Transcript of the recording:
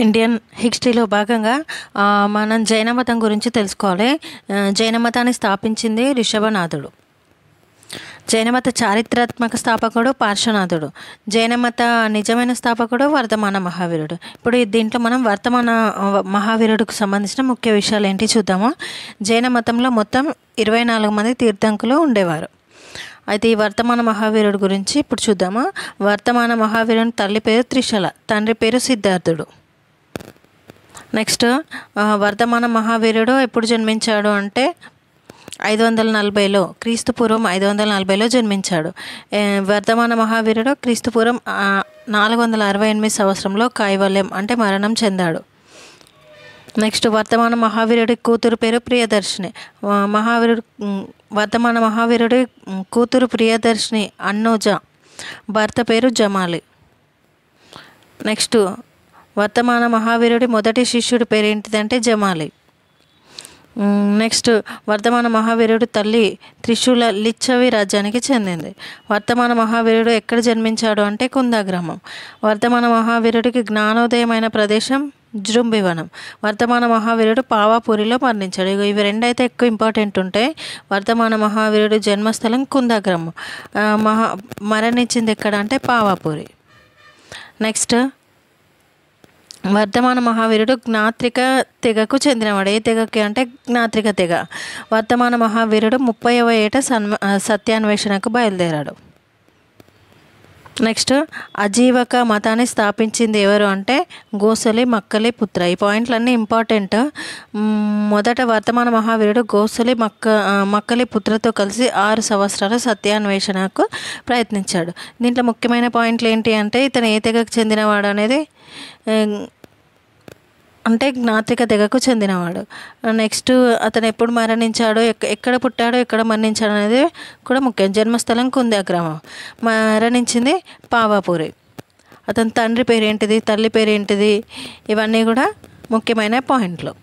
Indian హిస్టరీలో భాగంగా మనం జైన మతం గురించి తెలుసుకోవాలి. జైన మతాన్ని స్థాపించింది రిషభనాథుడు. జైన మత చారిత్రాత్మక స్థాపకుడు పార్శ్వనాథుడు. జైన మత నిజమైన స్థాపకుడు వర్ధమాన మహావీరుడు. ఇప్పుడు దీంట్లో మనం వర్ధమాన మహావీరుడికి సంబంధించిన ముఖ్య విషయాలు ఏంటి చూద్దాము. జైన మతంలో మొత్తం 24 మంది తీర్థంకులు ఉండేవారు. అయితే ఈ వర్ధమాన మహావీరుడు గురించి ఇప్పుడు చూద్దాము. వర్ధమాన మహావీరుని తల్లి పేరు త్రిశల, తండ్రి పేరు సిద్ధార్థుడు. నెక్స్ట్ వర్ధమాన మహావీరుడు ఎప్పుడు జన్మించాడు అంటే 540లో, క్రీస్తుపూర్వం 540లో జన్మించాడు. వర్ధమాన మహావీరుడు క్రీస్తుపూర్వం 468 సంవత్సరంలో కైవల్యం అంటే మరణం చెందాడు. నెక్స్ట్ వర్ధమాన మహావీరుడి కూతురు పేరు ప్రియదర్శిని. వర్ధమాన మహావీరుడి కూతురు ప్రియదర్శిని అన్నోజ, భర్త పేరు జమాలి. నెక్స్ట్ వర్ధమాన మహావీరుడి మొదటి శిష్యుడి పేరు ఏంటిదంటే జమాలి. నెక్స్ట్ వర్ధమాన మహావీరుడు తల్లి త్రిశూల లిచ్చవి రాజ్యానికి చెందింది. వర్ధమాన మహావీరుడు ఎక్కడ జన్మించాడు అంటే కుందా గ్రామం. వర్ధమాన మహావీరుడికి జ్ఞానోదయమైన ప్రదేశం జృంభివనం. వర్ధమాన మహావీరుడు పావాపూరిలో మరణించాడు. ఇవి రెండైతే ఎక్కువ ఇంపార్టెంట్ ఉంటాయి. వర్ధమాన మహావీరుడు జన్మస్థలం కుందా గ్రామం, మరణించింది ఎక్కడ అంటే పావాపూరి. నెక్స్ట్ వర్ధమాన మహావీరుడు జ్ఞాత్రిక తెగకు చెందినవాడు. ఏ తెగకి అంటే జ్ఞాత్రిక తెగ. వర్ధమాన మహావీరుడు 30వ ఏట సత్యాన్వేషణకు బయలుదేరాడు. నెక్స్ట్ అజీవక మతాన్ని స్థాపించింది ఎవరు అంటే గోసలి మక్కలి పుత్ర. ఈ పాయింట్లన్నీ ఇంపార్టెంట్. మొదట వర్ధమాన మహావీరుడు గోసలి మక్కలి పుత్రతో కలిసి 6 సంవత్సరాలు సత్యాన్వేషణకు ప్రయత్నించాడు. దీంట్లో ముఖ్యమైన పాయింట్లు ఏంటి అంటే ఇతను ఏ తెగకు చెందినవాడు అనేది అంటే జ్ఞాత్రిక తెగకు చెందినవాడు. నెక్స్ట్ అతను ఎప్పుడు మరణించాడో, ఎక్కడ పుట్టాడో, ఎక్కడ మరణించాడో అనేది కూడా ముఖ్యం. జన్మస్థలం కుందా గ్రామం, మరణించింది పావాపూరి. అతని తండ్రి పేరేంటిది, తల్లి పేరేంటిది, ఇవన్నీ కూడా ముఖ్యమైన పాయింట్లు.